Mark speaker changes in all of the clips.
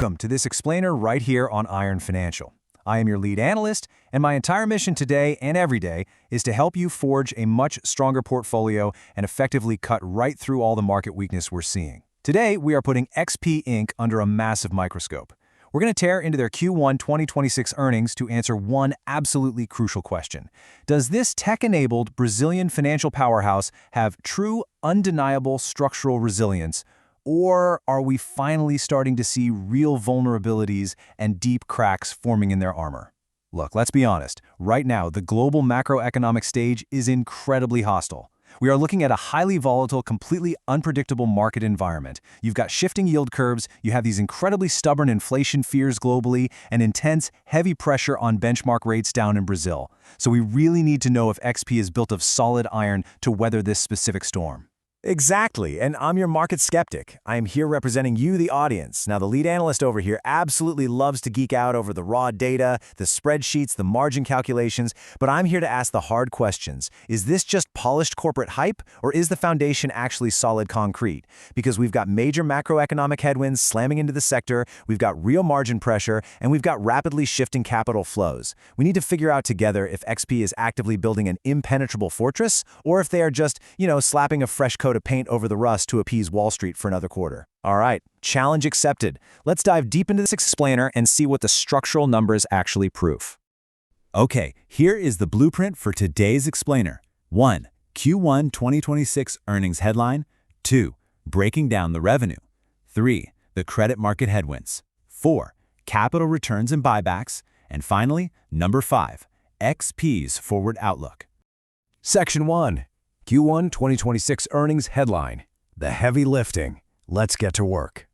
Speaker 1: Welcome to this explainer right here on Iron Financial. I am your lead analyst, and my entire mission today and every day is to help you forge a much stronger portfolio and effectively cut right through all the market weakness we're seeing. Today, we are putting XP Inc. under a massive microscope. We're going to tear into their Q1 2026 earnings to answer one absolutely crucial question. Does this tech-enabled Brazilian financial powerhouse have true, undeniable structural resilience, or are we finally starting to see real vulnerabilities and deep cracks forming in their armor? Look, let's be honest. Right now, the global macroeconomic stage is incredibly hostile. We are looking at a highly volatile, completely unpredictable market environment. You've got shifting yield curves, you have these incredibly stubborn inflation fears globally, and intense, heavy pressure on benchmark rates down in Brazil. So we really need to know if XP is built of solid iron to weather this specific storm.
Speaker 2: Exactly, and I'm your market skeptic. I am here representing you, the audience. Now, the lead analyst over here absolutely loves to geek out over the raw data, the spreadsheets, the margin calculations, but I'm here to ask the hard questions. Is this just polished corporate hype, or is the foundation actually solid concrete? Because we've got major macroeconomic headwinds slamming into the sector, we've got real margin pressure, and we've got rapidly shifting capital flows. We need to figure out together if XP is actively building an impenetrable fortress, or if they are just, slapping a fresh coat of paint over the rust to appease Wall Street for another quarter. All right, challenge accepted. Let's dive deep into this explainer and see what the structural numbers actually prove.
Speaker 3: Okay, here is the blueprint for today's explainer. 1. Q1 2026 earnings headline. 2. Breaking down the revenue. 3. The credit market headwinds. 4. Capital returns and buybacks. And finally, number 5. XP's forward outlook.
Speaker 1: Section 1. Q1 2026 earnings headline. The heavy lifting. Let's get to work.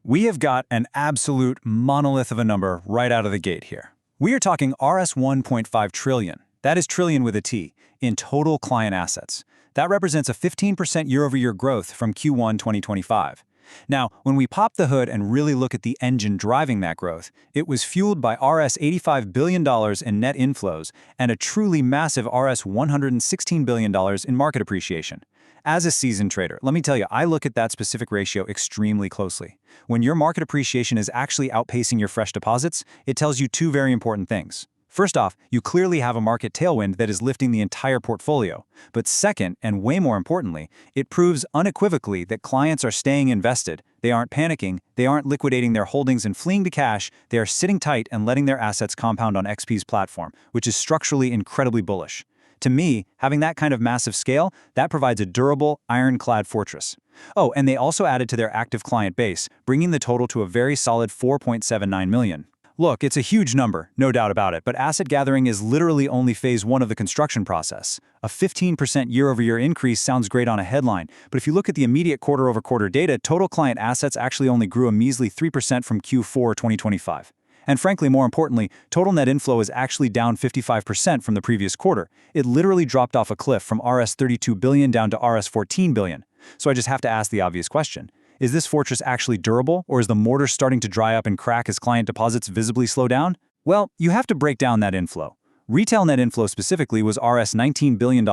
Speaker 4: We have got an absolute monolith of a number right out of the gate here. We are talking Rs 1.5 trillion, that is trillion with a T, in total client assets. That represents a 15% year-over-year growth from Q1 2025. Now, when we pop the hood and really look at the engine driving that growth, it was fueled by Rs $85 billion in net inflows and a truly massive Rs $116 billion in market appreciation. As a seasoned trader, let me tell you, I look at that specific ratio extremely closely. When your market appreciation is actually outpacing your fresh deposits, it tells you two very important things. First off, you clearly have a market tailwind that is lifting the entire portfolio. But second, and way more importantly, it proves unequivocally that clients are staying invested. They aren't panicking, they aren't liquidating their holdings and fleeing to cash, they are sitting tight and letting their assets compound on XP's platform, which is structurally incredibly bullish. To me, having that kind of massive scale, that provides a durable, ironclad fortress. Oh, and they also added to their active client base, bringing the total to a very solid 4.79 million. Look, it's a huge number, no doubt about it, but asset gathering is literally only phase 1 of the construction process. A 15% year-over-year increase sounds great on a headline, but if you look at the immediate quarter-over-quarter data, total client assets actually only grew a measly 3% from Q4 2025. And frankly, more importantly, total net inflow is actually down 55% from the previous quarter. It literally dropped off a cliff from Rs 32 billion down to Rs 14 billion. So I just have to ask the obvious question. Is this fortress actually durable, or is the mortar starting to dry up and crack as client deposits visibly slow down? Well, you have to break down that inflow. Retail net inflow specifically was Rs $19 billion,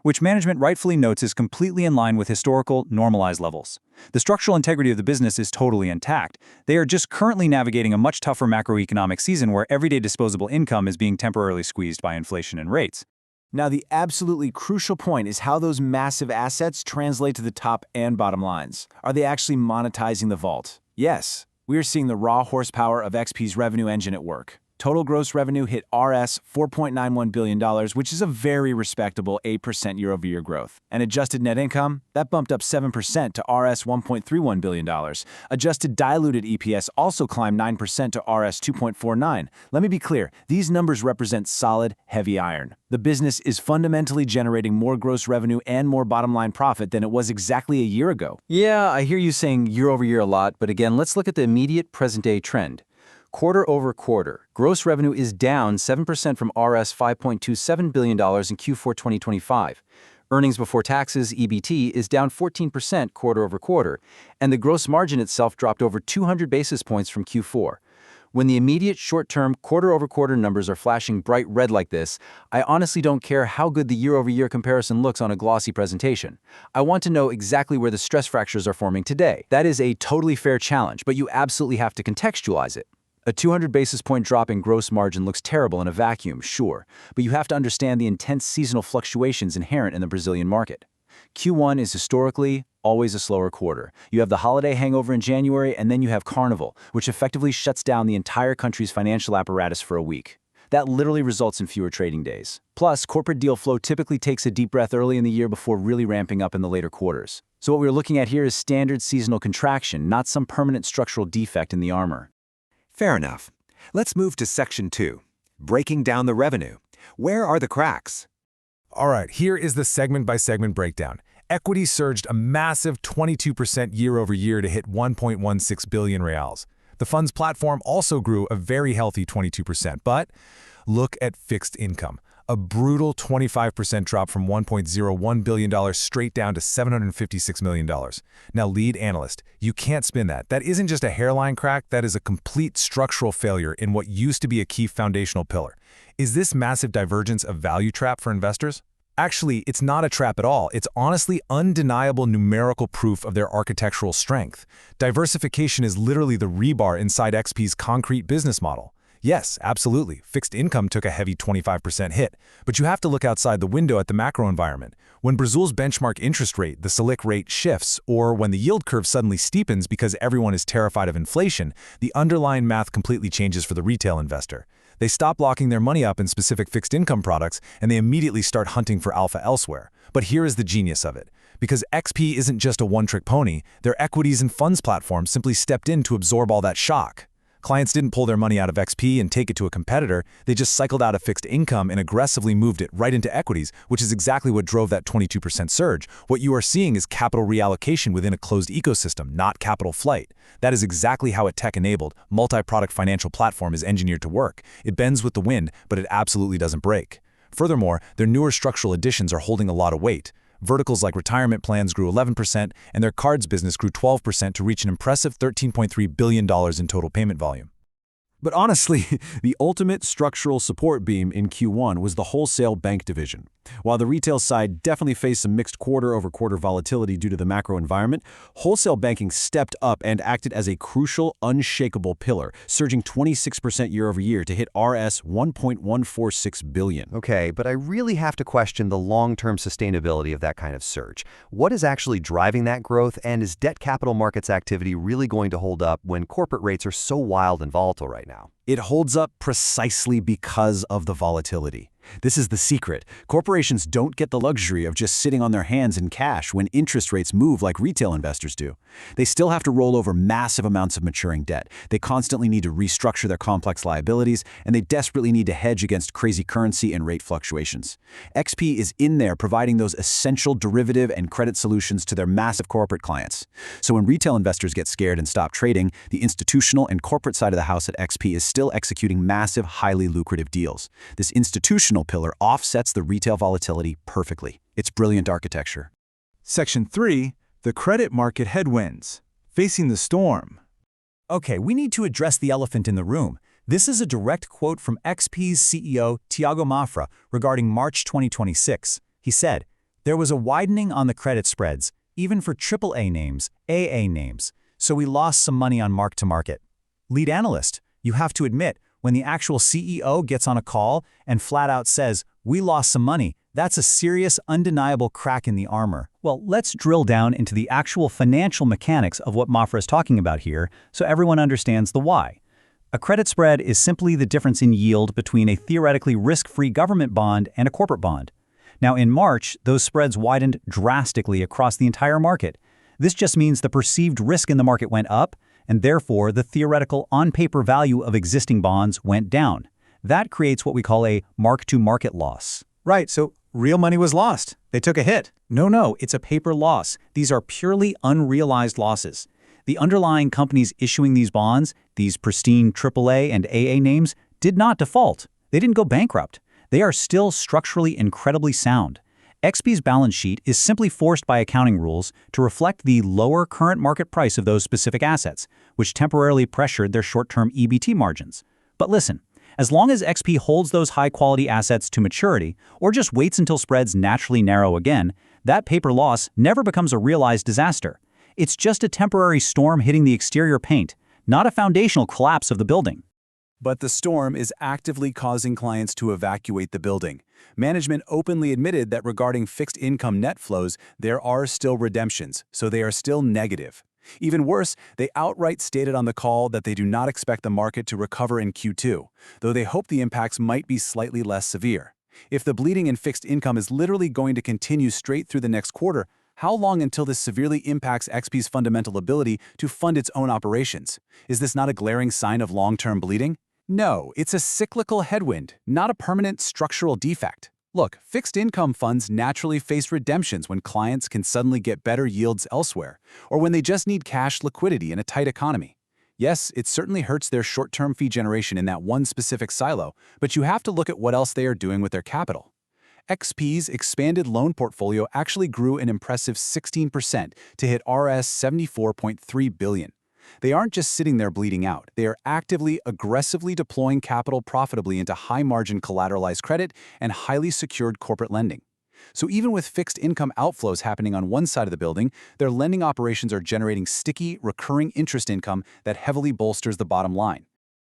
Speaker 4: which management rightfully notes is completely in line with historical, normalized levels. The structural integrity of the business is totally intact. They are just currently navigating a much tougher macroeconomic season where everyday disposable income is being temporarily squeezed by inflation and rates.
Speaker 2: Now, the absolutely crucial point is how those massive assets translate to the top and bottom lines. Are they actually monetizing the vault? Yes, we are seeing the raw horsepower of XP's revenue engine at work. Total gross revenue hit Rs $4.91 billion, which is a very respectable 8% year-over-year growth. And adjusted net income, that bumped up 7% to Rs $1.31 billion. Adjusted diluted EPS also climbed 9% to Rs 2.49. Let me be clear, these numbers represent solid, heavy iron. The business is fundamentally generating more gross revenue and more bottom-line profit than it was exactly a year ago.
Speaker 5: Yeah, I hear you saying year-over-year a lot, but again, let's look at the immediate present-day trend. Quarter over quarter, gross revenue is down 7% from Rs $5.27 billion in Q4 2025. Earnings before taxes, EBT, is down 14% quarter over quarter, and the gross margin itself dropped over 200 basis points from Q4. When the immediate short-term quarter-over-quarter numbers are flashing bright red like this, I honestly don't care how good the year-over-year comparison looks on a glossy presentation. I want to know exactly where the stress fractures are forming today. That is a totally fair challenge, but you absolutely have to contextualize it. A 200 basis point drop in gross margin looks terrible in a vacuum, sure, but you have to understand the intense seasonal fluctuations inherent in the Brazilian market. Q1 is historically always a slower quarter. You have the holiday hangover in January, and then you have Carnival, which effectively shuts down the entire country's financial apparatus for a week. That literally results in fewer trading days. Plus, corporate deal flow typically takes a deep breath early in the year before really ramping up in the later quarters. So what we're looking at here is standard seasonal contraction, not some permanent structural defect in the armor.
Speaker 2: Fair enough. Let's move to Section 2, breaking down the revenue. Where are the cracks?
Speaker 1: All right, here is the segment-by-segment breakdown. Equity surged a massive 22% year-over-year to hit 1.16 billion reals. The fund's platform also grew a very healthy 22%, but look at fixed income. A brutal 25% drop from $1.01 billion straight down to $756 million. Now, Lead Analyst, you can't spin that. That isn't just a hairline crack, that is a complete structural failure in what used to be a key foundational pillar. Is this massive divergence a value trap for investors? Actually, it's not a trap at all. It's honestly undeniable numerical proof of their architectural strength. Diversification is literally the rebar inside XP's concrete business model. Yes, absolutely, fixed income took a heavy 25% hit, but you have to look outside the window at the macro environment. When Brazil's benchmark interest rate, the Selic rate, shifts, or when the yield curve suddenly steepens because everyone is terrified of inflation, the underlying math completely changes for the retail investor. They stop locking their money up in specific fixed income products, and they immediately start hunting for alpha elsewhere. But here is the genius of it. Because XP isn't just a one-trick pony, their equities and funds platform simply stepped in to absorb all that shock. Clients didn't pull their money out of XP and take it to a competitor, they just cycled out of fixed income and aggressively moved it right into equities, which is exactly what drove that 22% surge. What you are seeing is capital reallocation within a closed ecosystem, not capital flight. That is exactly how a tech-enabled, multi-product financial platform is engineered to work. It bends with the wind, but it absolutely doesn't break. Furthermore, their newer structural additions are holding a lot of weight. Verticals like retirement plans grew 11%, and their cards business grew 12% to reach an impressive $13.3 billion in total payment volume.
Speaker 6: But honestly, the ultimate structural support beam in Q1 was the wholesale bank division. While the retail side definitely faced some mixed quarter-over-quarter volatility due to the macro environment, wholesale banking stepped up and acted as a crucial, unshakable pillar, surging 26% year-over-year to hit Rs 1.146 billion.
Speaker 7: Okay, but I really have to question the long-term sustainability of that kind of surge. What is actually driving that growth, and is debt capital markets activity really going to hold up when corporate rates are so wild and volatile right now?
Speaker 6: It holds up precisely because of the volatility. This is the secret. Corporations don't get the luxury of just sitting on their hands in cash when interest rates move like retail investors do. They still have to roll over massive amounts of maturing debt. They constantly need to restructure their complex liabilities, and they desperately need to hedge against crazy currency and rate fluctuations. XP is in there providing those essential derivative and credit solutions to their massive corporate clients. So when retail investors get scared and stop trading, the institutional and corporate side of the house at XP is still executing massive, highly lucrative deals. This institutional pillar offsets the retail volatility perfectly. It's brilliant architecture.
Speaker 3: Section 3, the credit market headwinds. Facing the storm.
Speaker 1: Okay, we need to address the elephant in the room. This is a direct quote from XP's CEO, Thiago Mafra, regarding March 2026. He said, "There was a widening on the credit spreads, even for AAA names, AA names, so we lost some money on mark-to-market." Lead Analyst, you have to admit, when the actual CEO gets on a call and flat out says, "We lost some money," that's a serious, undeniable crack in the armor. Well, let's drill down into the actual financial mechanics of what Mafra is talking about here so everyone understands the why. A credit spread is simply the difference in yield between a theoretically risk-free government bond and a corporate bond. Now, in March, those spreads widened drastically across the entire market. This just means the perceived risk in the market went up, and therefore the theoretical on-paper value of existing bonds went down. That creates what we call a mark-to-market loss.
Speaker 4: Right, so real money was lost. They took a hit. No, it's a paper loss. These are purely unrealized losses. The underlying companies issuing these bonds, these pristine AAA and AA names, did not default. They didn't go bankrupt. They are still structurally incredibly sound. XP's balance sheet is simply forced by accounting rules to reflect the lower current market price of those specific assets, which temporarily pressured their short-term EBT margins. But listen, as long as XP holds those high-quality assets to maturity, or just waits until spreads naturally narrow again, that paper loss never becomes a realized disaster. It's just a temporary storm hitting the exterior paint, not a foundational collapse of the building.
Speaker 3: But the storm is actively causing clients to evacuate the building. Management openly admitted that regarding fixed income net flows, there are still redemptions, so they are still negative. Even worse, they outright stated on the call that they do not expect the market to recover in Q2, though they hope the impacts might be slightly less severe. If the bleeding in fixed income is literally going to continue straight through the next quarter, how long until this severely impacts XP's fundamental ability to fund its own operations? Is this not a glaring sign of long-term bleeding? No, it's a cyclical headwind, not a permanent structural defect. Look, fixed income funds naturally face redemptions when clients can suddenly get better yields elsewhere, or when they just need cash liquidity in a tight economy. Yes, it certainly hurts their short-term fee generation in that one specific silo, but you have to look at what else they are doing with their capital. XP's expanded loan portfolio actually grew an impressive 16% to hit Rs 74.3 billion. They aren't just sitting there bleeding out. They are actively, aggressively deploying capital profitably into high-margin collateralized credit and highly secured corporate lending. So even with fixed income outflows happening on one side of the building, their lending operations are generating sticky, recurring interest income that heavily bolsters the bottom line.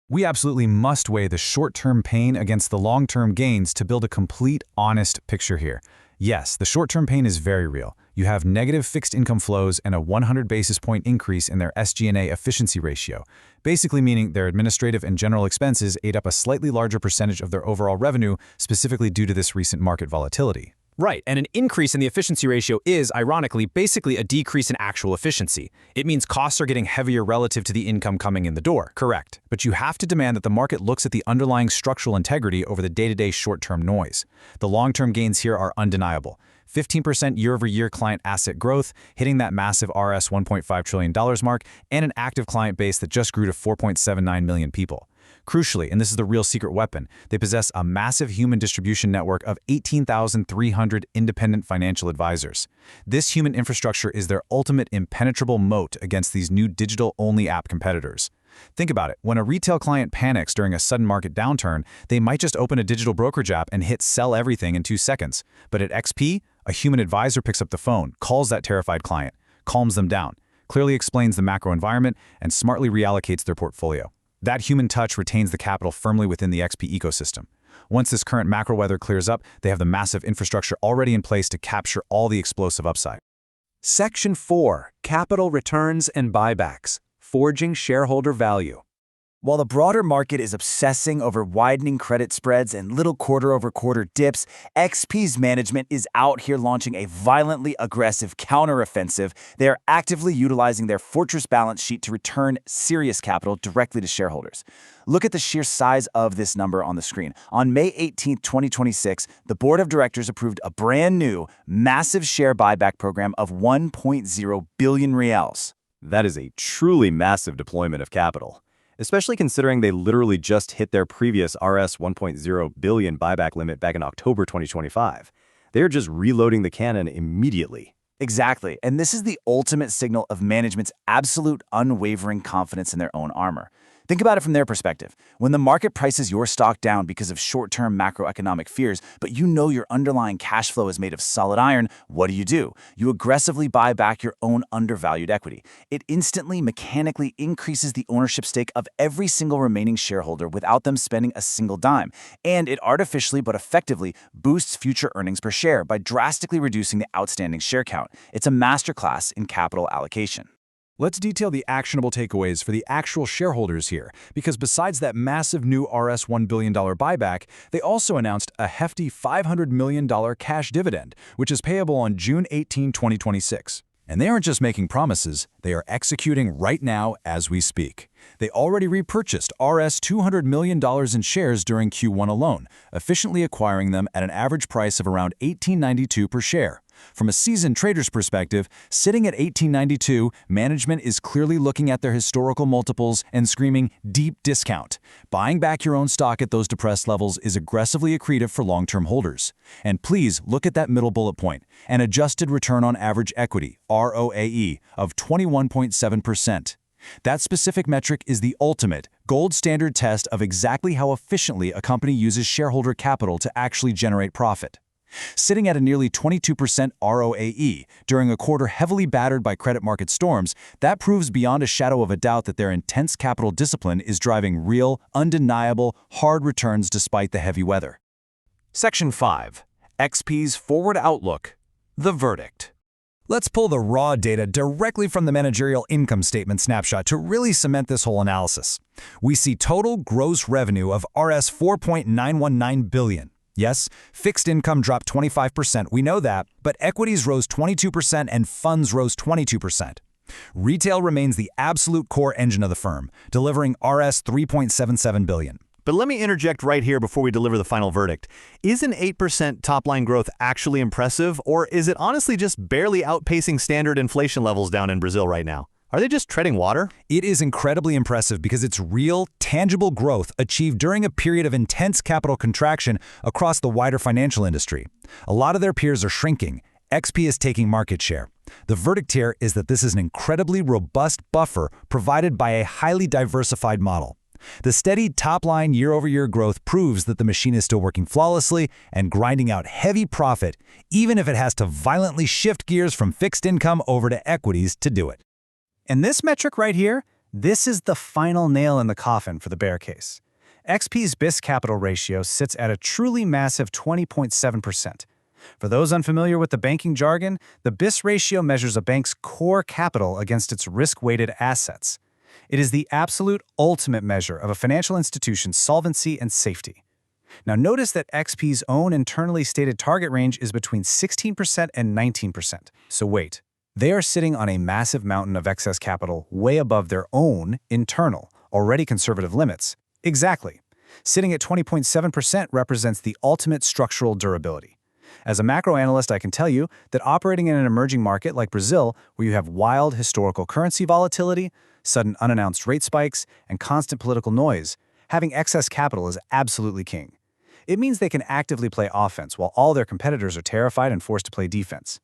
Speaker 1: We absolutely must weigh the short-term pain against the long-term gains to build a complete, honest picture here. Yes, the short-term pain is very real. You have negative fixed income flows and a 100 basis point increase in their SG&A efficiency ratio, basically meaning their administrative and general expenses ate up a slightly larger percentage of their overall revenue, specifically due to this recent market volatility.
Speaker 8: Right, and an increase in the efficiency ratio is, ironically, basically a decrease in actual efficiency. It means costs are getting heavier relative to the income coming in the door.
Speaker 1: Correct. But you have to demand that the market looks at the underlying structural integrity over the day-to-day short-term noise. The long-term gains here are undeniable. 15% year-over-year client asset growth, hitting that massive Rs $1.5 trillion mark, and an active client base that just grew to 4.79 million people. Crucially, and this is the real secret weapon, they possess a massive human distribution network of 18,300 independent financial advisors. This human infrastructure is their ultimate impenetrable moat against these new digital-only app competitors. Think about it. When a retail client panics during a sudden market downturn, they might just open a digital brokerage app and hit sell everything in 2 seconds. But at XP, a human advisor picks up the phone, calls that terrified client, calms them down, clearly explains the macro environment, and smartly reallocates their portfolio. That human touch retains the capital firmly within the XP ecosystem. Once this current macro weather clears up, they have the massive infrastructure already in place to capture all the explosive upside.
Speaker 6: Section 4. Capital Returns and Buybacks. Forging shareholder value. While the broader market is obsessing over widening credit spreads and little quarter-over-quarter dips, XP's management is out here launching a violently aggressive counteroffensive. They are actively utilizing their fortress balance sheet to return serious capital directly to shareholders. Look at the sheer size of this number on the screen. On May 18, 2026, the board of directors approved a brand new, massive share buyback program of 1.0 billion reals.
Speaker 7: That is a truly massive deployment of capital, especially considering they literally just hit their previous Rs 1.0 billion buyback limit back in October 2025. They're just reloading the cannon immediately.
Speaker 6: Exactly, and this is the ultimate signal of management's absolute unwavering confidence in their own armor. Think about it from their perspective. When the market prices your stock down because of short-term macroeconomic fears, but you know your underlying cash flow is made of solid iron, what do? You aggressively buy back your own undervalued equity. It instantly, mechanically increases the ownership stake of every single remaining shareholder without them spending a single dime. And it artificially but effectively boosts future earnings per share by drastically reducing the outstanding share count. It's a masterclass in capital allocation.
Speaker 1: Let's detail the actionable takeaways for the actual shareholders here, because besides that massive new Rs $1 billion buyback, they also announced a hefty $500 million cash dividend, which is payable on June 18, 2026. And they aren't just making promises, they are executing right now as we speak. They already repurchased Rs $200 million in shares during Q1 alone, efficiently acquiring them at an average price of around $18.92 per share. From a seasoned trader's perspective, sitting at 1892, management is clearly looking at their historical multiples and screaming deep discount. Buying back your own stock at those depressed levels is aggressively accretive for long-term holders. And please look at that middle bullet point, an adjusted return on average equity, ROAE, of 21.7%. That specific metric is the ultimate, gold standard test of exactly how efficiently a company uses shareholder capital to actually generate profit. Sitting at a nearly 22% ROAE during a quarter heavily battered by credit market storms, that proves beyond a shadow of a doubt that their intense capital discipline is driving real, undeniable, hard returns despite the heavy weather.
Speaker 6: Section 5. XP's Forward Outlook. The Verdict.
Speaker 1: Let's pull the raw data directly from the managerial income statement snapshot to really cement this whole analysis. We see total gross revenue of Rs 4.919 billion. Yes, fixed income dropped 25%, we know that, but equities rose 22% and funds rose 22%. Retail remains the absolute core engine of the firm, delivering Rs 3.77 billion.
Speaker 2: But let me interject right here before we deliver the final verdict. Is an 8% top-line growth actually impressive, or is it honestly just barely outpacing standard inflation levels down in Brazil right now? Are they just treading water?
Speaker 1: It is incredibly impressive because it's real, tangible growth achieved during a period of intense capital contraction across the wider financial industry. A lot of their peers are shrinking. XP is taking market share. The verdict here is that this is an incredibly robust buffer provided by a highly diversified model. The steady top-line year-over-year growth proves that the machine is still working flawlessly and grinding out heavy profit, even if it has to violently shift gears from fixed income over to equities to do it.
Speaker 4: And this metric right here, this is the final nail in the coffin for the bear case. XP's BIS capital ratio sits at a truly massive 20.7%. For those unfamiliar with the banking jargon, the BIS ratio measures a bank's core capital against its risk-weighted assets. It is the absolute ultimate measure of a financial institution's solvency and safety. Now notice that XP's own internally stated target range is between 16% and 19%. So wait. They are sitting on a massive mountain of excess capital way above their own internal, already conservative limits. Exactly. Sitting at 20.7% represents the ultimate structural durability. As a macro analyst, I can tell you that operating in an emerging market like Brazil, where you have wild historical currency volatility, sudden unannounced rate spikes, and constant political noise, having excess capital is absolutely king. It means they can actively play offense while all their competitors are terrified and forced to play defense.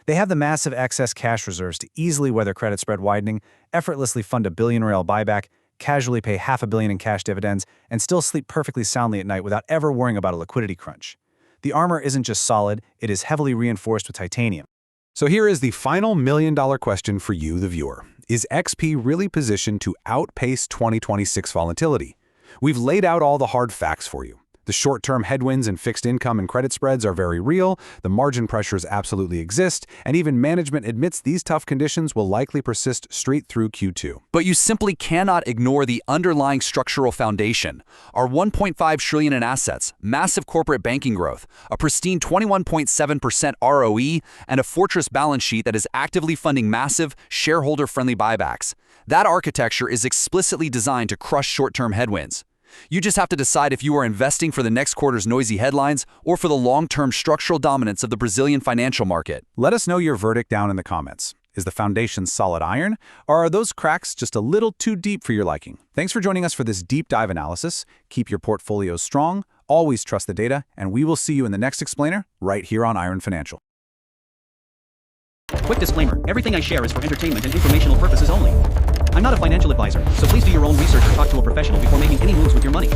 Speaker 4: They have the massive excess cash reserves to easily weather credit spread widening, effortlessly fund a billion-real buyback, casually pay $500 million in cash dividends, and still sleep perfectly soundly at night without ever worrying about a liquidity crunch. The armor isn't just solid, it is heavily reinforced with titanium.
Speaker 9: So here is the final million-dollar question for you, the viewer. Is XP really positioned to outpace 2026 volatility? We've laid out all the hard facts for you. The short-term headwinds in fixed income and credit spreads are very real, the margin pressures absolutely exist, and even management admits these tough conditions will likely persist straight through Q2.
Speaker 10: But you simply cannot ignore the underlying structural foundation. Our $1.5 trillion in assets, massive corporate banking growth, a pristine 21.7% ROE, and a fortress balance sheet that is actively funding massive, shareholder-friendly buybacks. That architecture is explicitly designed to crush short-term headwinds. You just have to decide if you are investing for the next quarter's noisy headlines or for the long-term structural dominance of the Brazilian financial market.
Speaker 9: Let us know your verdict down in the comments. Is the foundation solid iron, or are those cracks just a little too deep for your liking? Thanks for joining us for this deep dive analysis. Keep your portfolios strong, always trust the data, and we will see you in the next explainer right here on Iron Financial.
Speaker 11: Quick disclaimer, everything I share is for entertainment and informational purposes only. I'm not a financial advisor, so please do your own research or talk to a professional before making any moves with your money.